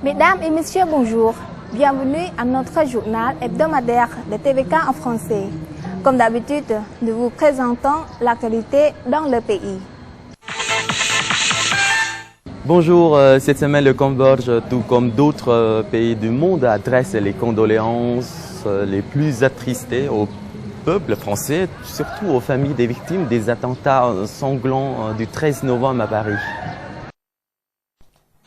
Mesdames et messieurs, bonjour. Bienvenue à notre journal hebdomadaire de TVK en français. Comme d'habitude, nous vous présentons l'actualité dans le pays. Bonjour, cette semaine le Cambodge, tout comme d'autres pays du monde, adresse les condoléances les plus attristées au peuple français, surtout aux familles des victimes des attentats sanglants du 13 novembre à Paris.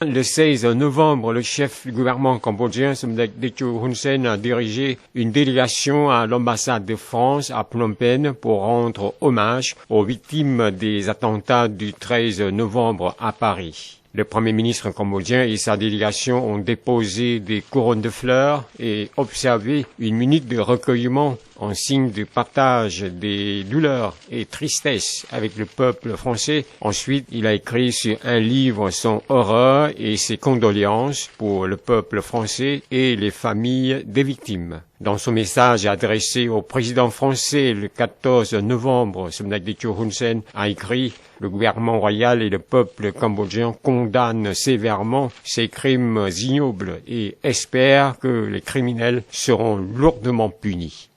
Le 16 novembre, le chef du gouvernement cambodgien, Somdek Techo Hun Sen, a dirigé une délégation à l'ambassade de France à Phnom Penh pour rendre hommage aux victimes des attentats du 13 novembre à Paris. Le Premier ministre cambodgien et sa délégation ont déposé des couronnes de fleurs et observé une minute de recueillement en signe de partage des douleurs et tristesses avec le peuple français. Ensuite, il a écrit sur un livre son horreur et ses condoléances pour le peuple français et les familles des victimes. Dans son message adressé au président français le 14 novembre, Somdek Techo Hun Sen a écrit « Le gouvernement royal et le peuple cambodgien condamnent sévèrement ces crimes ignobles et espèrent que les criminels seront lourdement punis. »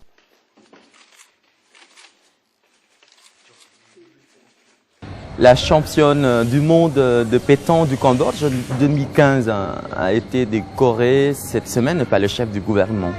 La championne du monde de pétanque du Cambodge 2015 a été décorée cette semaine par le chef du gouvernement.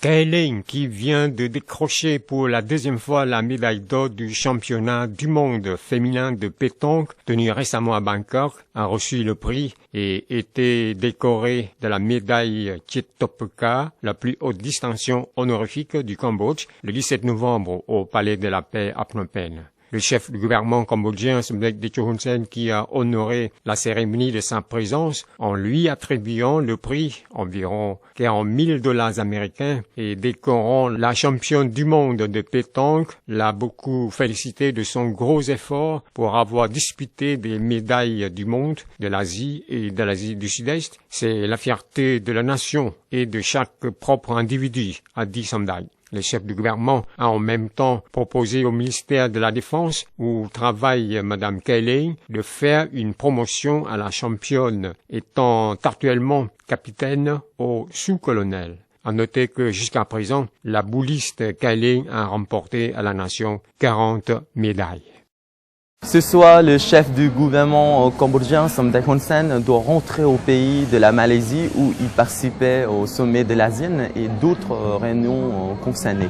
Kay Leng, qui vient de décrocher pour la deuxième fois la médaille d'or du championnat du monde féminin de pétanque tenu récemment à Bangkok, a reçu le prix et été décorée de la médaille Chitopeka, la plus haute distinction honorifique du Cambodge, le 17 novembre au Palais de la Paix à Phnom Penh. Le chef du gouvernement cambodgien, Somdek Techo Hun Sen, qui a honoré la cérémonie de sa présence en lui attribuant le prix, environ $40,000 américains, et décorant la championne du monde de pétanque, l'a beaucoup félicité de son gros effort pour avoir disputé des médailles du monde, de l'Asie et de l'Asie du Sud-Est. C'est la fierté de la nation et de chaque propre individu, a dit Somdek. Le chef du gouvernement a en même temps proposé au ministère de la Défense, où travaille Madame Kay Leng, de faire une promotion à la championne, étant actuellement capitaine au sous-colonel. À noter que jusqu'à présent, la bouliste Kay Leng a remporté à la nation 40 médailles. Ce soir, le chef du gouvernement cambodgien, Somdek Hun Sen, doit rentrer au pays de la Malaisie où il participait au sommet de l'ASEAN et d'autres réunions concernées.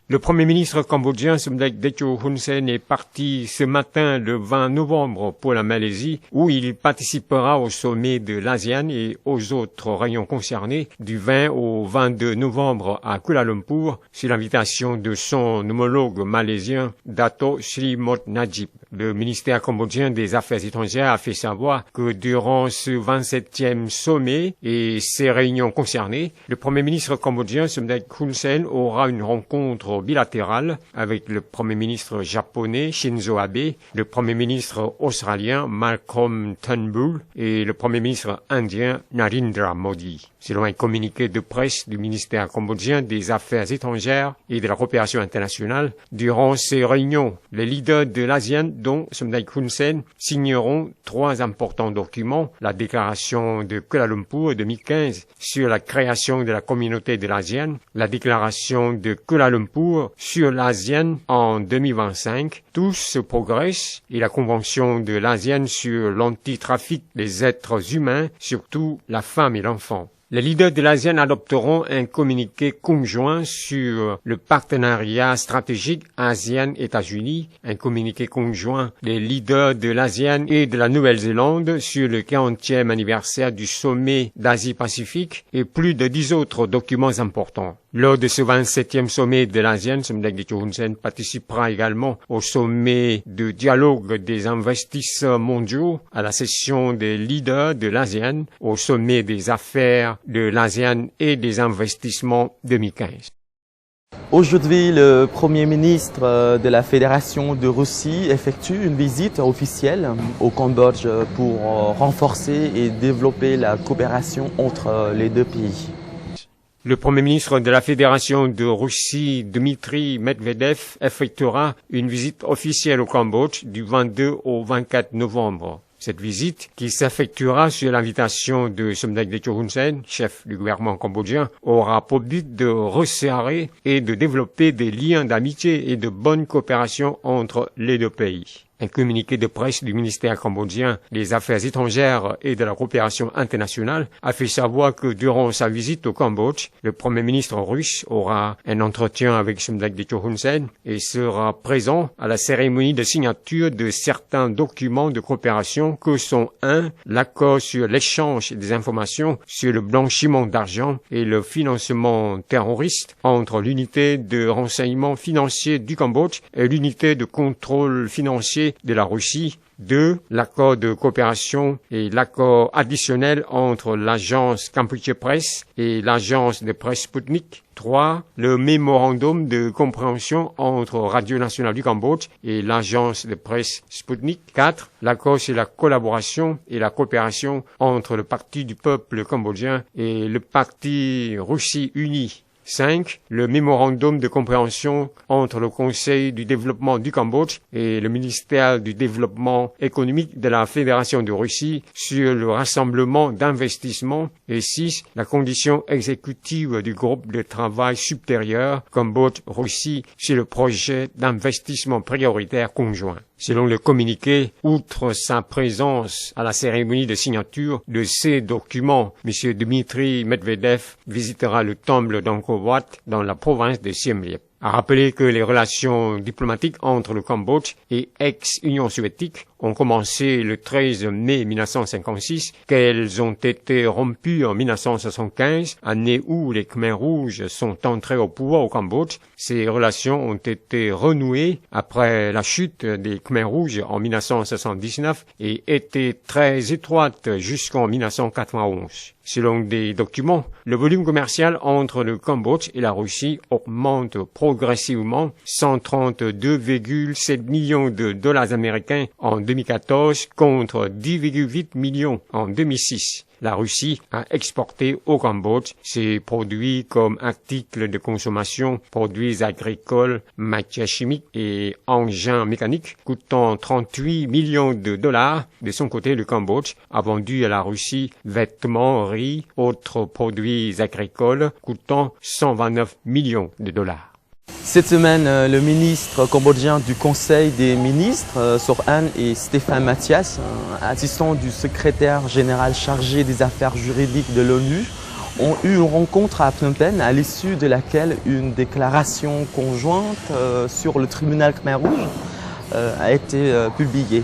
Le Premier ministre cambodgien Somdek Techo Hun Sen est parti ce matin le 20 novembre pour la Malaisie où il participera au sommet de l'ASEAN et aux autres réunions concernées du 20 au 22 novembre à Kuala Lumpur sur l'invitation de son homologue malaisien Dato Sri Mot Najib. Le ministère cambodgien des Affaires étrangères a fait savoir que durant ce 27e sommet et ses réunions concernées, le Premier ministre cambodgien Somdek Hun Sen aura une rencontre bilatérale avec le Premier ministre japonais Shinzo Abe, le Premier ministre australien Malcolm Turnbull et le Premier ministre indien Narendra Modi. Selon un communiqué de presse du ministère cambodgien des Affaires étrangères et de la coopération internationale, durant ces réunions, les leaders de l'ASEAN, dont Somdek Hun Sen, signeront 3 importants documents, la déclaration de Kuala Lumpur 2015 sur la création de la communauté de l'ASEAN, la déclaration de Kuala Lumpur sur l'ASEAN en 2025, tous progressent, et la convention de l'ASEAN sur l'antitrafic des êtres humains, surtout la femme et l'enfant. Les leaders de l'ASEAN adopteront un communiqué conjoint sur le partenariat stratégique ASEAN-États-Unis, un communiqué conjoint des leaders de l'ASEAN et de la Nouvelle-Zélande sur le 40e anniversaire du sommet d'Asie-Pacifique et plus de 10 autres documents importants. Lors de ce 27e sommet de l'ASEAN, Somdek Techo Hun Sen participera également au sommet de dialogue des investisseurs mondiaux, à la session des leaders de l'ASEAN, au sommet des affaires de l'ASEAN et des investissements 2015. Aujourd'hui, le Premier ministre de la Fédération de Russie effectue une visite officielle au Cambodge pour renforcer et développer la coopération entre les deux pays. Le Premier ministre de la Fédération de Russie, Dmitri Medvedev, effectuera une visite officielle au Cambodge du 22 au 24 novembre. Cette visite, qui s'effectuera sur l'invitation de Somdech Techo Hun Sen, chef du gouvernement cambodgien, aura pour but de resserrer et de développer des liens d'amitié et de bonne coopération entre les deux pays. Un communiqué de presse du ministère cambodgien des Affaires étrangères et de la coopération internationale a fait savoir que durant sa visite au Cambodge, le Premier ministre russe aura un entretien avec Somdech Techo Hun Sen et sera présent à la cérémonie de signature de certains documents de coopération que sont l'accord sur l'échange des informations sur le blanchiment d'argent et le financement terroriste entre l'unité de renseignement financier du Cambodge et l'unité de contrôle financier de la Russie. 2. L'accord de coopération et l'accord additionnel entre l'agence Cambodia Press et l'agence de presse Sputnik. 3. Le mémorandum de compréhension entre Radio Nationale du Cambodge et l'agence de presse Sputnik. 4. L'accord sur la collaboration et la coopération entre le Parti du peuple cambodgien et le Parti Russie Unie. 5. Le mémorandum de compréhension entre le Conseil du développement du Cambodge et le ministère du développement économique de la Fédération de Russie sur le rassemblement d'investissement. Et 6. La condition exécutive du groupe de travail supérieur Cambodge-Russie sur le projet d'investissement prioritaire conjoint. Selon le communiqué, outre sa présence à la cérémonie de signature de ces documents, M. Dmitry Medvedev visitera le temple d'Angkor Wat dans la province de Siem Reap. A rappeler que les relations diplomatiques entre le Cambodge et ex-Union soviétique ont commencé le 13 mai 1956, qu'elles ont été rompues en 1975, année où les Khmers rouges sont entrés au pouvoir au Cambodge. Ces relations ont été renouées après la chute des Khmers rouges en 1979 et étaient très étroites jusqu'en 1991. Selon des documents, le volume commercial entre le Cambodge et la Russie augmente progressivement, 132,7 millions de dollars américains en 2014 contre 10,8 millions en 2006. La Russie a exporté au Cambodge ses produits comme articles de consommation, produits agricoles, matières chimiques et engins mécaniques coûtant 38 millions de dollars. De son côté, le Cambodge a vendu à la Russie vêtements, riz, autres produits agricoles coûtant 129 millions de dollars. Cette semaine, le ministre cambodgien du Conseil des ministres, Sokhan et Stéphane Mathias, assistant du secrétaire général chargé des affaires juridiques de l'ONU, ont eu une rencontre à Phnom Penh à l'issue de laquelle une déclaration conjointe sur le tribunal Khmer Rouge a été publiée.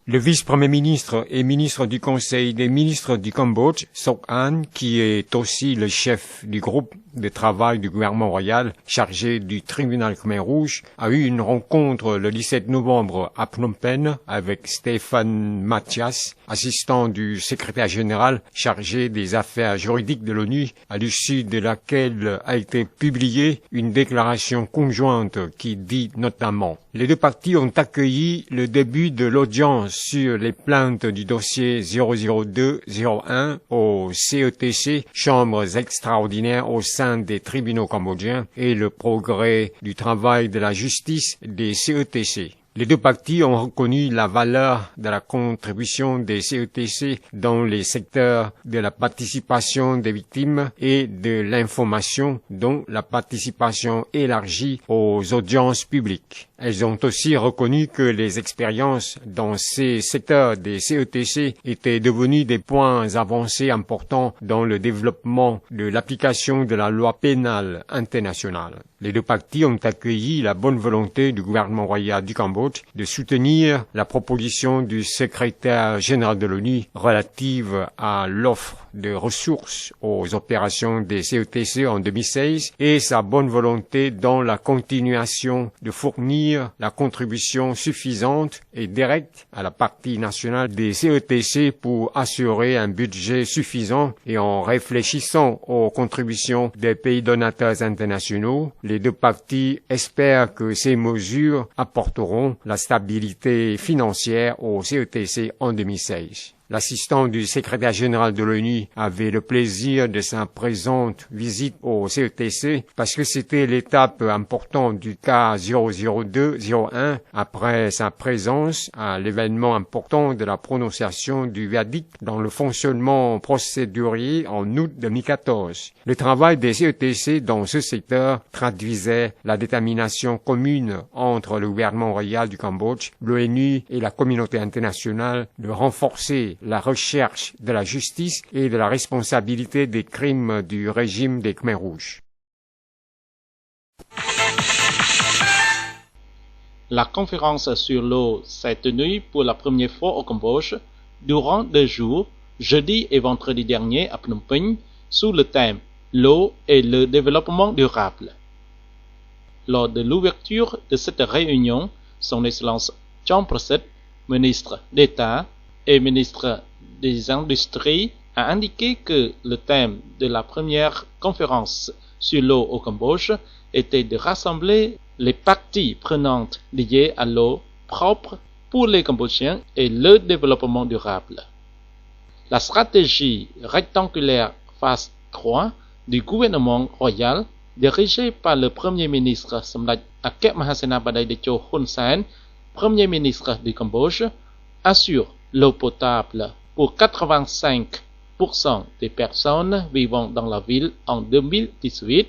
Le vice-premier ministre et ministre du Conseil des ministres du Cambodge, Sokhan, qui est aussi le chef du groupe de travail du gouvernement royal chargé du tribunal Khmer Rouge, a eu une rencontre le 17 novembre à Phnom Penh avec Stéphane Mathias, assistant du secrétaire général chargé des affaires juridiques de l'ONU, à l'issue de laquelle a été publiée une déclaration conjointe qui dit notamment: les deux parties ont accueilli le début de l'audience sur les plaintes du dossier 002-01 au CETC, chambres extraordinaires au sein des tribunaux cambodgiens, et le progrès du travail de la justice des CETC. Les deux parties ont reconnu la valeur de la contribution des CETC dans les secteurs de la participation des victimes et de l'information, dont la participation élargie aux audiences publiques. Elles ont aussi reconnu que les expériences dans ces secteurs des CETC étaient devenues des points avancés importants dans le développement de l'application de la loi pénale internationale. Les deux parties ont accueilli la bonne volonté du gouvernement royal du Cambodge de soutenir la proposition du secrétaire général de l'ONU relative à l'offre de ressources aux opérations des CETC en 2016 et sa bonne volonté dans la continuation de fournir la contribution suffisante et directe à la partie nationale des CETC pour assurer un budget suffisant, et en réfléchissant aux contributions des pays donateurs internationaux, les deux parties espèrent que ces mesures apporteront la stabilité financière aux CETC en 2016. L'assistant du secrétaire général de l'ONU avait le plaisir de sa présente visite au CETC parce que c'était l'étape importante du cas 002-01 après sa présence à l'événement important de la prononciation du verdict dans le fonctionnement procédurier en août 2014. Le travail des CETC dans ce secteur traduisait la détermination commune entre le gouvernement royal du Cambodge, l'ONU et la communauté internationale de renforcer la recherche de la justice et de la responsabilité des crimes du régime des Khmers rouges. La conférence sur l'eau s'est tenue pour la première fois au Cambodge durant 2 jours, jeudi et vendredi dernier à Phnom Penh, sous le thème « L'eau et le développement durable ». Lors de l'ouverture de cette réunion, Son Excellence Chom Prasit, ministre d'État et ministre des Industries, a indiqué que le thème de la première conférence sur l'eau au Cambodge était de rassembler les parties prenantes liées à l'eau propre pour les Cambodgiens et le développement durable. La stratégie rectangulaire phase 3 du gouvernement royal, dirigé par le Premier ministre Samdech Akep Mahasenabadai Techo Hun Sen, Premier ministre du Cambodge, assure l'eau potable pour 85% des personnes vivant dans la ville en 2018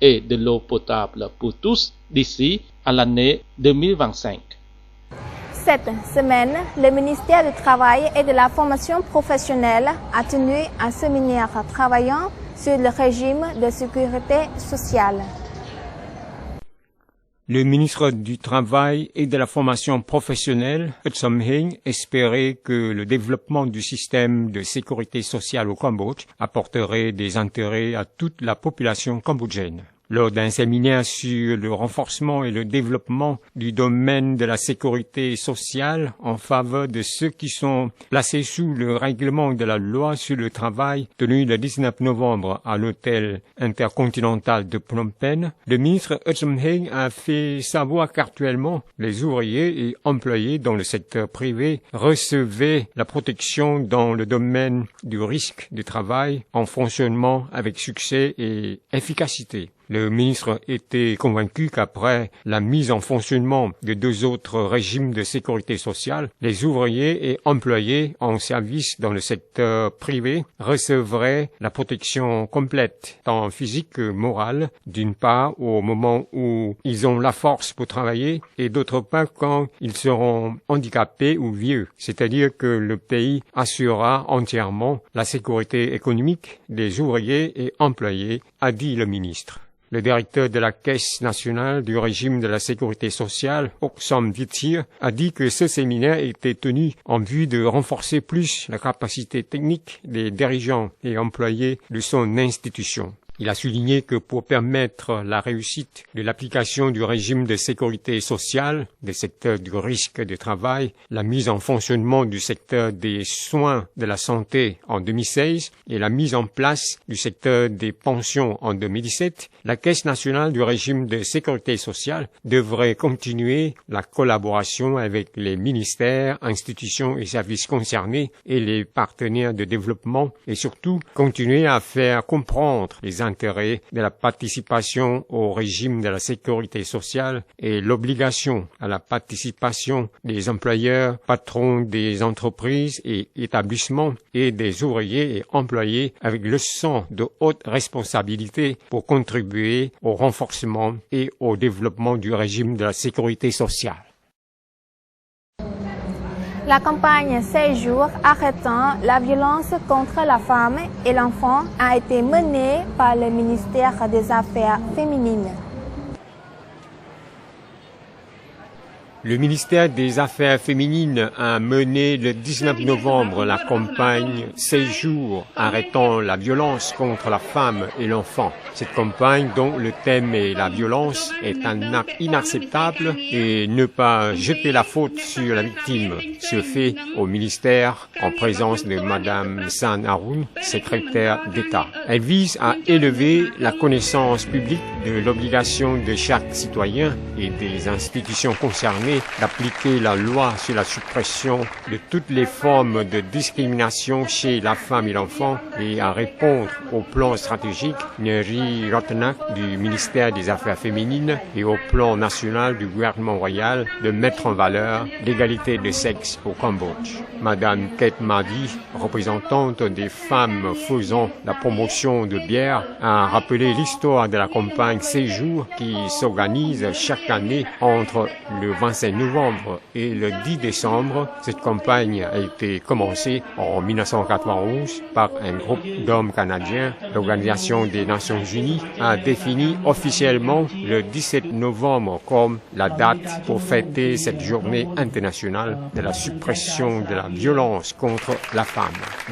et de l'eau potable pour tous d'ici à l'année 2025. Cette semaine, le ministère du Travail et de la Formation professionnelle a tenu un séminaire travaillant sur le régime de sécurité sociale. Le ministre du Travail et de la Formation professionnelle, Som Hing, espérait que le développement du système de sécurité sociale au Cambodge apporterait des intérêts à toute la population cambodgienne. Lors d'un séminaire sur le renforcement et le développement du domaine de la sécurité sociale en faveur de ceux qui sont placés sous le règlement de la loi sur le travail tenu le 19 novembre à l'hôtel intercontinental de Phnom Penh, le ministre Som Hing a fait savoir qu'actuellement, les ouvriers et employés dans le secteur privé recevaient la protection dans le domaine du risque de travail en fonctionnement avec succès et efficacité. Le ministre était convaincu qu'après la mise en fonctionnement de 2 autres régimes de sécurité sociale, les ouvriers et employés en service dans le secteur privé recevraient la protection complète, tant physique que morale, d'une part au moment où ils ont la force pour travailler et d'autre part quand ils seront handicapés ou vieux. C'est-à-dire que le pays assurera entièrement la sécurité économique des ouvriers et employés, a dit le ministre. Le directeur de la Caisse nationale du régime de la sécurité sociale, Oksam Vitir, a dit que ce séminaire était tenu en vue de renforcer plus la capacité technique des dirigeants et employés de son institution. Il a souligné que pour permettre la réussite de l'application du régime de sécurité sociale, des secteurs du risque de travail, la mise en fonctionnement du secteur des soins de la santé en 2016 et la mise en place du secteur des pensions en 2017, la Caisse nationale du régime de sécurité sociale devrait continuer la collaboration avec les ministères, institutions et services concernés et les partenaires de développement et surtout continuer à faire comprendre les intérêt de la participation au régime de la sécurité sociale et l'obligation à la participation des employeurs, patrons des entreprises et établissements et des ouvriers et employés avec le sens de haute responsabilité pour contribuer au renforcement et au développement du régime de la sécurité sociale. La campagne 16 jours arrêtant la violence contre la femme et l'enfant a été menée par le ministère des Affaires féminines. Le ministère des Affaires féminines a mené le 19 novembre la campagne 16 jours arrêtant la violence contre la femme et l'enfant. Cette campagne, dont le thème est la violence, est un acte inacceptable et ne pas jeter la faute sur la victime se fait au ministère en présence de Madame San Arun, secrétaire d'État. Elle vise à élever la connaissance publique de l'obligation de chaque citoyen et des institutions concernées déterminé d'appliquer la loi sur la suppression de toutes les formes de discrimination chez la femme et l'enfant et à répondre au plan stratégique Neri Rotnak du ministère des Affaires féminines et au plan national du gouvernement royal de mettre en valeur l'égalité de sexe au Cambodge. Madame Kate Madi, représentante des femmes faisant la promotion de bière, a rappelé l'histoire de la campagne Séjour qui s'organise chaque année entre le 25 novembre et le 10 décembre. Cette campagne a été commencée en 1991 par un groupe d'hommes canadiens. L'Organisation des Nations Unies a défini officiellement le 17 novembre comme la date pour fêter cette journée internationale de la suppression de la violence contre la femme.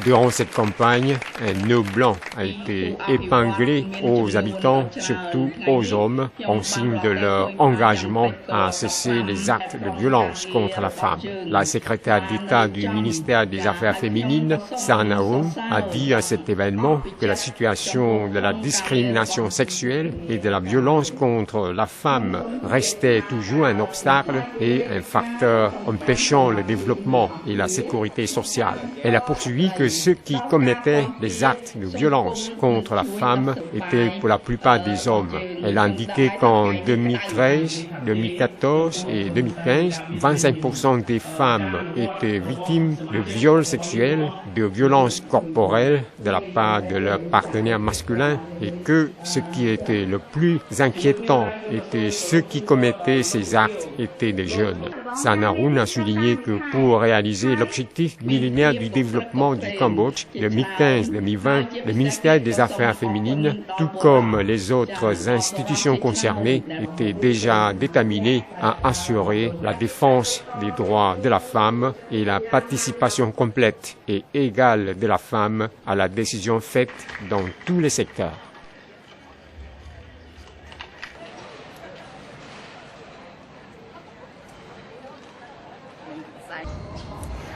Durant cette campagne, un nœud blanc a été épinglé aux habitants, surtout aux hommes, en signe de leur engagement à cesser les actes de violence contre la femme. La secrétaire d'État du ministère des Affaires féminines, Sarnaoun, a dit à cet événement que la situation de la discrimination sexuelle et de la violence contre la femme restait toujours un obstacle et un facteur empêchant le développement et la sécurité sociale. Elle a poursuivi que ceux qui commettaient des actes de violence contre la femme étaient pour la plupart des hommes. Elle a indiqué qu'en 2013, 2014 et 2015, 25% des femmes étaient victimes de viols sexuels, de violences corporelles de la part de leur partenaire masculin et que ce qui était le plus inquiétant était ceux qui commettaient ces actes étaient des jeunes. Sarnaoun a souligné que pour réaliser l'objectif millénaire du développement du Cambodge 2015-2020, le ministère des Affaires féminines, tout comme les autres institutions concernées, était déjà déterminé à assurer la défense des droits de la femme et la participation complète et égale de la femme à la décision faite dans tous les secteurs.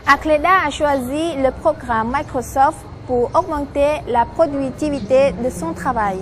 Acleda a choisi le programme Microsoft pour augmenter la productivité de son travail.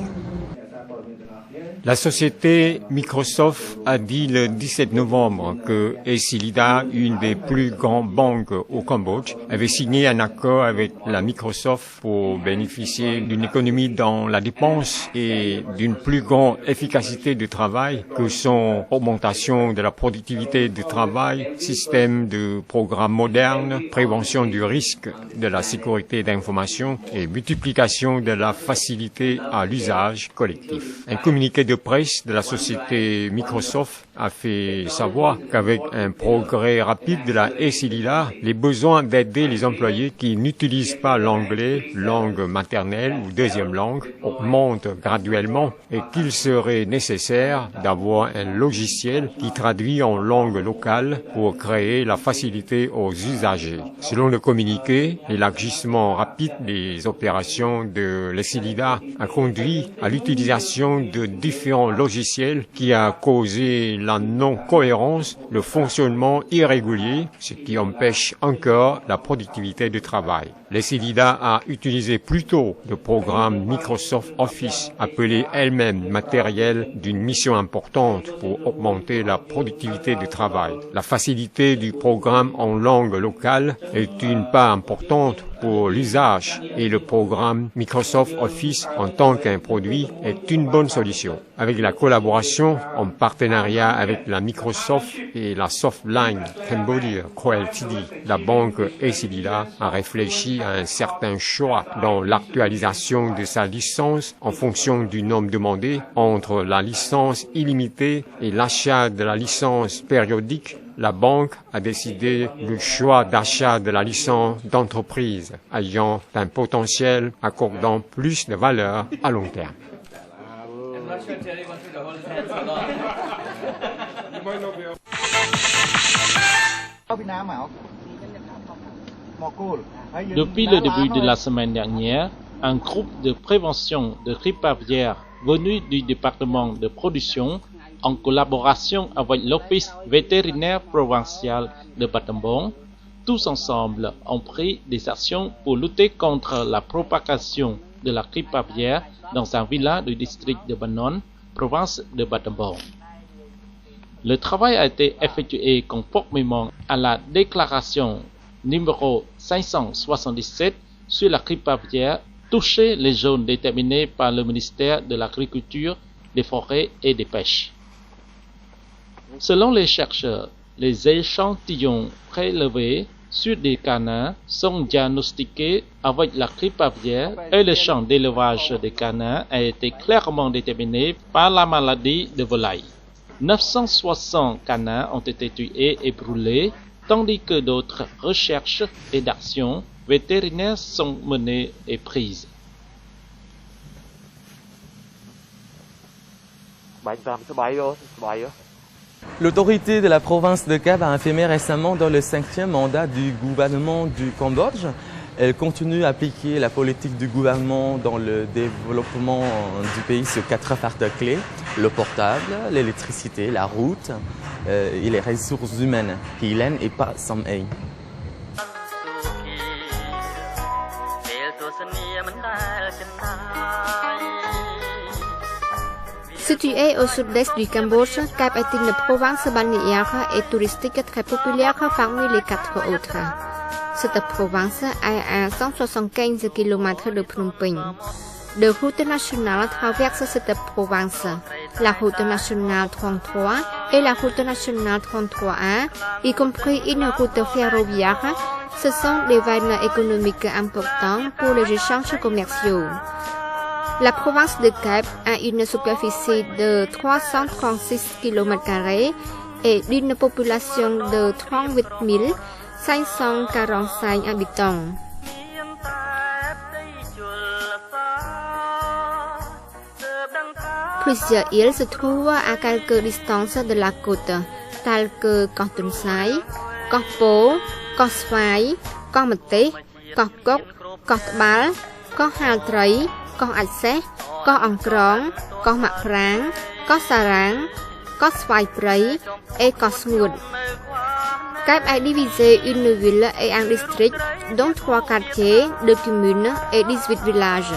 La société Microsoft a dit le 17 novembre que Essilida, une des plus grandes banques au Cambodge, avait signé un accord avec la Microsoft pour bénéficier d'une économie dans la dépense et d'une plus grande efficacité de travail que son augmentation de la productivité du travail, système de programmes modernes, prévention du risque, de la sécurité d'information et multiplication de la facilité à l'usage collectif. Un communiqué de presse de la société Microsoft a fait savoir qu'avec un progrès rapide de la Essilida, les besoins d'aider les employés qui n'utilisent pas l'anglais, langue maternelle ou deuxième langue, augmentent graduellement et qu'il serait nécessaire d'avoir un logiciel qui traduit en langue locale pour créer la facilité aux usagers. Selon le communiqué, l'élargissement rapide des opérations de l'Essilida a conduit à l'utilisation de différents logiciels qui a causé la non-cohérence, le fonctionnement irrégulier, ce qui empêche encore la productivité du travail. L'Essilida a utilisé plutôt le programme Microsoft Office, appelé elle-même matériel d'une mission importante pour augmenter la productivité du travail. La facilité du programme en langue locale est une part importante pour l'usage et le programme Microsoft Office en tant qu'un produit est une bonne solution. Avec la collaboration en partenariat avec la Microsoft et la Softline Cambodia Co. Ltd, la banque Essilida a réfléchi à un certain choix dans l'actualisation de sa licence en fonction du nombre demandé entre la licence illimitée et l'achat de la licence périodique. La banque a décidé le choix d'achat de la licence d'entreprise ayant un potentiel accordant plus de valeur à long terme. Depuis le début de la semaine dernière, un groupe de prévention de grippe aviaire venu du département de production en collaboration avec l'Office vétérinaire provincial de Battambang, tous ensemble ont pris des actions pour lutter contre la propagation de la grippe aviaire dans un village du district de Banon, province de Battambang. Le travail a été effectué conformément à la déclaration numéro 577 sur la grippe aviaire toucher les zones déterminées par le ministère de l'Agriculture, des Forêts et des Pêches. Selon les chercheurs, les échantillons prélevés sur des canards sont diagnostiqués avec la grippe aviaire et le champ d'élevage des canards a été clairement déterminé par la maladie de volaille. 960 canards ont été tués et brûlés, tandis que d'autres recherches et actions vétérinaires sont menées et prises. L'autorité de la province de Cap a affirmé récemment dans le 5e mandat du gouvernement du Cambodge. Elle continue à appliquer la politique du gouvernement dans le développement du pays sur 4 facteurs clés: l'eau potable, l'électricité, la route et les ressources humaines. Hilen et pas Samay. Située au sud-est du Cambodge, Cap est une province balnéaire et touristique très populaire parmi les 4 autres. Cette province est à 175 km de Phnom Penh. 2 routes nationales traversent cette province, la route nationale 33 et la route nationale 33A, y compris une route ferroviaire. Ce sont des veines économiques importantes pour les échanges commerciaux. La province de Cap a une superficie de 336 km² et d'une population de 38 545 habitants. Plusieurs îles se trouvent à quelques distances de la côte, telles que Koh Tun Sai, Koh Po, Koh Svai, Koh Mate, Koh Kok, Koh Tbal, Koh Hal Trai, Koh Aceh, Koh Ong Krong, Koh Mak Prang, Koh Sarang, Koh Svai Prei et Koh Sngud. Cap est divisé une ville et un district, dont 3 quartiers, 2 communes et 18 villages.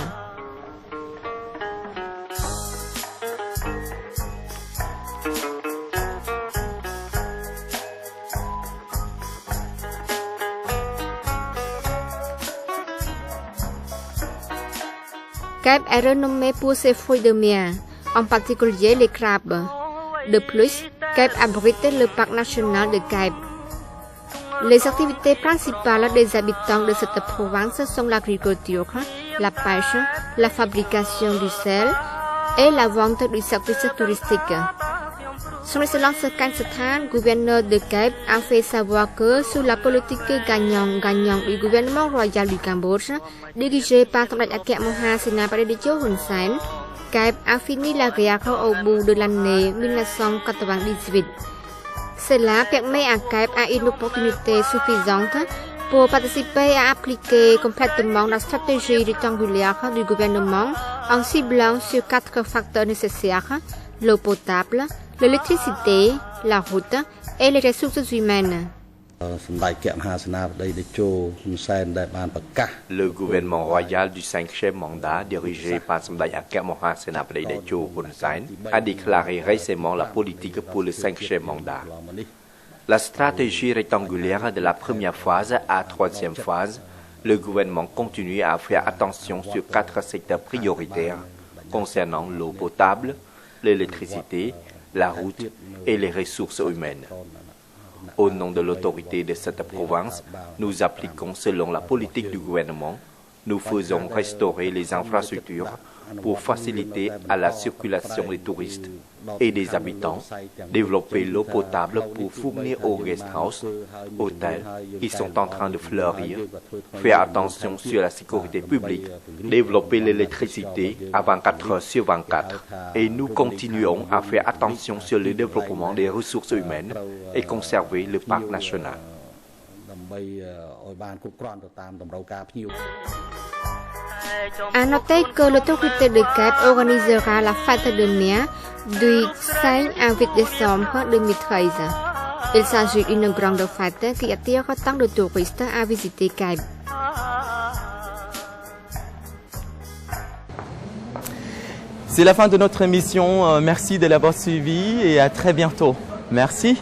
Cap est renommé pour ses fruits de mer, en particulier les crabes. De plus, Cap abrite le parc national de Cap. Les activités principales des habitants de cette province sont l'agriculture, la pêche, la fabrication du sel et la vente du service touristique. Son Excellence Kansathan, gouverneur de Cap, a fait savoir que sous la politique gagnant-gagnant du gouvernement royal du Cambodge, dirigé par Son Akek Moha Senapati Hun Sen, Cap a fini la guerre au bout de l'année 1998. Cela permet à Cap une opportunité suffisante pour participer à appliquer complètement la stratégie rectangulaire du gouvernement en ciblant sur 4 facteurs nécessaires: l'eau potable, l'électricité, la route et les ressources humaines. Le gouvernement royal du 5e mandat, dirigé par Samdech Akek Moha Senapati Techo Hun Sen, a déclaré récemment la politique pour le 5e mandat. La stratégie rectangulaire de la première phase à 3e phase, le gouvernement continue à faire attention sur 4 secteurs prioritaires concernant l'eau potable, l'électricité, la route et les ressources humaines. Au nom de l'autorité de cette province, nous appliquons selon la politique du gouvernement. Nous faisons restaurer les infrastructures pour faciliter à la circulation des touristes et des habitants, développer l'eau potable pour fournir aux guest house, hôtels qui sont en train de fleurir, faire attention sur la sécurité publique, développer l'électricité à 24 heures sur 24. Et nous continuons à faire attention sur le développement des ressources humaines et conserver le parc national. À noter que l'autorité de Cap organisera la fête de mer du 5 à 8 décembre 2013. Il s'agit d'une grande fête qui attire tant de touristes à visiter Cap. C'est la fin de notre émission. Merci de l'avoir suivi et à très bientôt. Merci.